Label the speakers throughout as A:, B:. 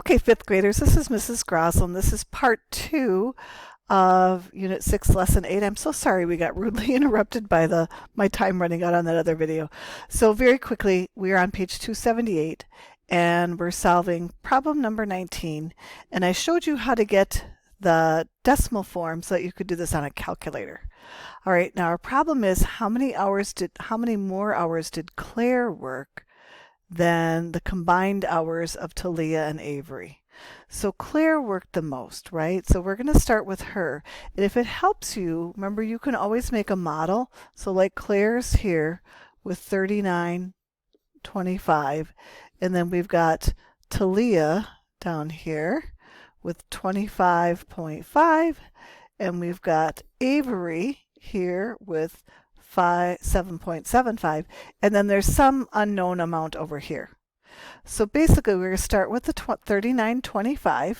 A: Okay, fifth graders, this is Mrs. Groslin. This is part 2 of Unit 6, Lesson 8. I'm so sorry we got rudely interrupted by my time running out on that other video. So very quickly, we are on page 278 and we're solving problem number 19. And I showed you how to get the decimal form so that you could do this on a calculator. All right, now our problem is how many more hours did Claire work than the combined hours of Talia and Avery? So Claire worked the most, right? So we're going to start with her. And if it helps you, remember you can always make a model. So like Claire's here with 39.25, and then we've got Talia down here with 25.5, and we've got Avery here with 7.75, and then there's some unknown amount over here. So basically we're going to start with the 39.25,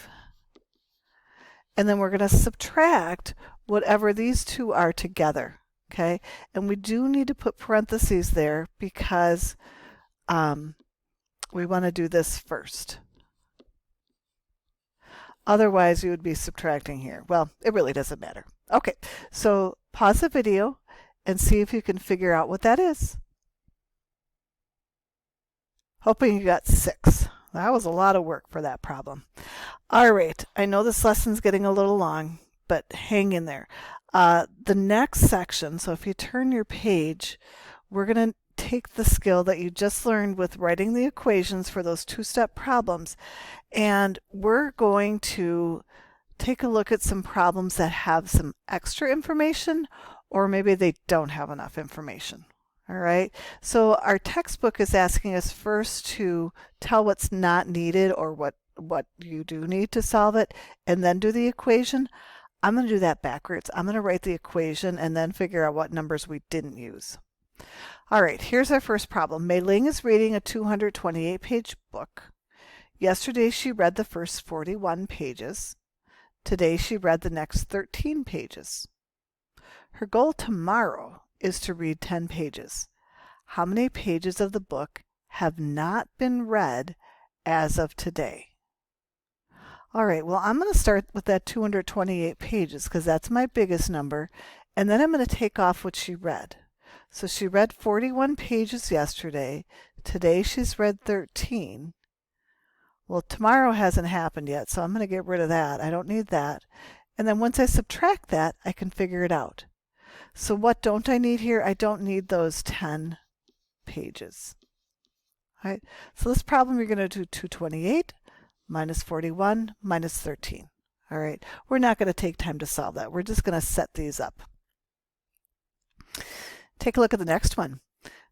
A: and then we're going to subtract whatever these two are together, okay? And we do need to put parentheses there because we want to do this first. Otherwise you would be subtracting here. Well, it really doesn't matter. Okay, so pause the video and see if you can figure out what that is. Hoping you got 6. That was a lot of work for that problem. All right, I know this lesson's getting a little long, but hang in there. The next section, so if you turn your page, we're going to take the skill that you just learned with writing the equations for those two-step problems, and we're going to take a look at some problems that have some extra information, or maybe they don't have enough information. All right, so our textbook is asking us first to tell what's not needed or what you do need to solve it, and then do the equation. I'm going to do that backwards. I'm going to write the equation and then figure out what numbers we didn't use. All right, here's our first problem. Mei Ling is reading a 228-page book. Yesterday she read the first 41 pages. Today she read the next 13 pages. Her goal tomorrow is to read 10 pages. How many pages of the book have not been read as of today? All right, well, I'm going to start with that 228 pages because that's my biggest number, and then I'm going to take off what she read. So she read 41 pages yesterday. Today she's read 13. Well, tomorrow hasn't happened yet, so I'm going to get rid of that. I don't need that. And then once I subtract that, I can figure it out. So what don't I need here? I don't need those 10 pages. All right, so this problem you're going to do 228 minus 41 minus 13. All right, we're not going to take time to solve that. We're just going to set these up. Take a look at the next one.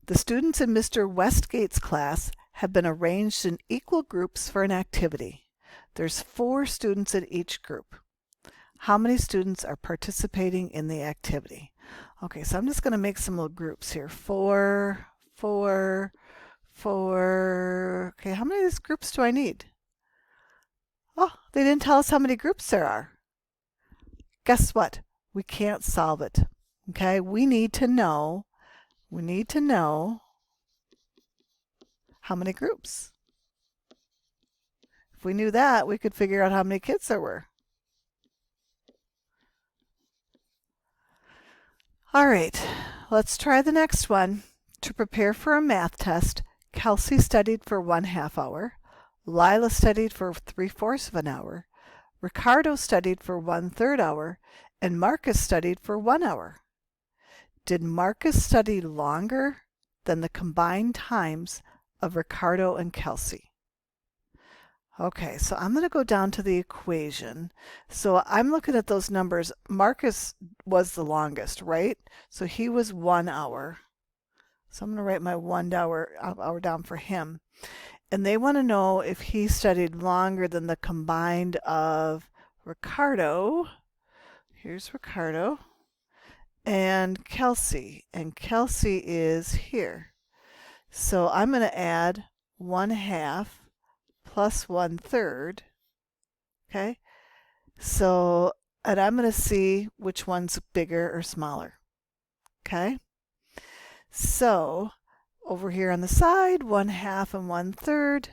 A: The students in Mr. Westgate's class have been arranged in equal groups for an activity. There's 4 students in each group. How many students are participating in the activity? Okay, so I'm just going to make some little groups here. 4, 4, 4. Okay, how many of these groups do I need? Oh, they didn't tell us how many groups there are. Guess what? We can't solve it. Okay, we need to know how many groups. If we knew that, we could figure out how many kids there were. All right, let's try the next one. To prepare for a math test, Kelsey studied for 1/2 hour, Lila studied for 3/4 of an hour, Ricardo studied for 1/3 hour, and Marcus studied for 1 hour. Did Marcus study longer than the combined times of Ricardo and Kelsey? Okay, so I'm going to go down to the equation. So I'm looking at those numbers. Marcus was the longest, right? So he was 1 hour. So I'm going to write my 1 hour down for him. And they want to know if he studied longer than the combined of Ricardo. Here's Ricardo. And Kelsey. And Kelsey is here. So I'm going to add 1/2 plus 1/3. Okay, so, and I'm going to see which one's bigger or smaller. Okay, so over here on the side, 1/2 and 1/3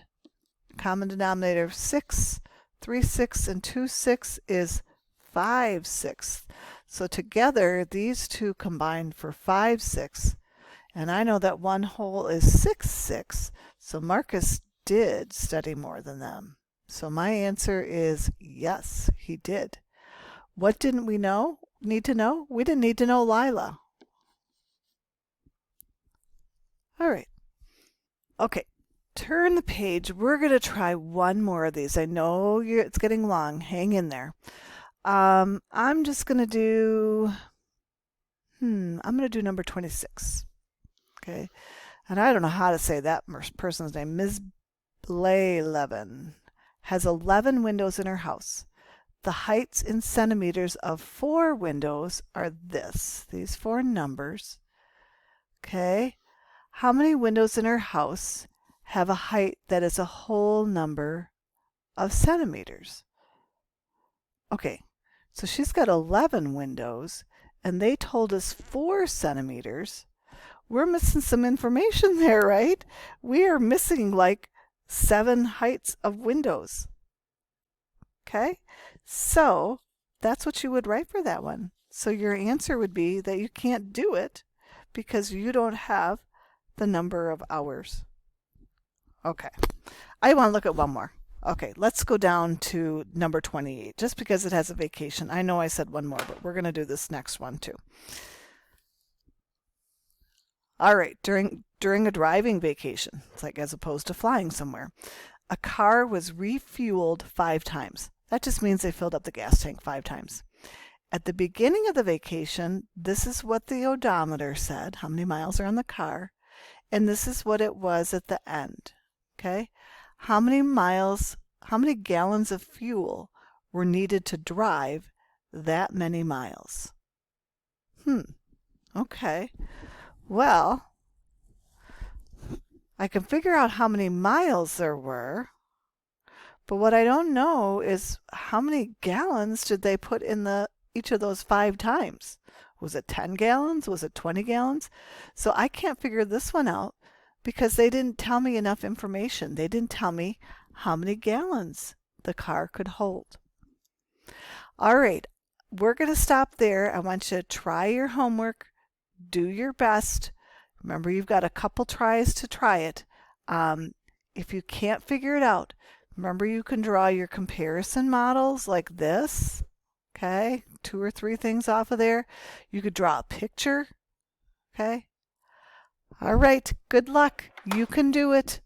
A: common denominator of 6, 3/6, and 2/6 is 5/6. So together, these two combine for 5/6. And I know that 1 whole is 6/6. So Marcus did study more than them. So my answer is yes, he did. What didn't we need to know? We didn't need to know Lila. All right. Okay, turn the page. We're going to try one more of these. I know it's getting long. Hang in there. I'm just going to do, I'm going to do number 26. Okay, and I don't know how to say that person's name. Ms. Blaylevin has 11 windows in her house. The heights in centimeters of 4 windows are these 4 numbers. Okay, how many windows in her house have a height that is a whole number of centimeters? Okay, so she's got 11 windows, and they told us 4 centimeters. We're missing some information there, right? We are missing like 7 heights of windows. Okay, so that's what you would write for that one. So your answer would be that you can't do it because you don't have the number of hours. Okay, I want to look at one more. Okay, let's go down to number 28, just because it has a vacation. I know I said one more, but we're going to do this next one too. All right, during a driving vacation, it's like as opposed to flying somewhere, a car was refueled 5 times. That just means they filled up the gas tank 5 times. At the beginning of the vacation, this is what the odometer said, how many miles are on the car, and this is what it was at the end. Okay? How many gallons of fuel were needed to drive that many miles? Okay. Well, I can figure out how many miles there were, but what I don't know is how many gallons did they put in each of those 5 times? Was it 10 gallons? Was it 20 gallons? So I can't figure this one out because they didn't tell me enough information. They didn't tell me how many gallons the car could hold. All right, we're going to stop there. I want you to try your homework. Do your best. Remember, you've got a couple tries to try it. If you can't figure it out, remember you can draw your comparison models like this. Okay, 2 or 3 things off of there. You could draw a picture. Okay. All right, good luck. You can do it.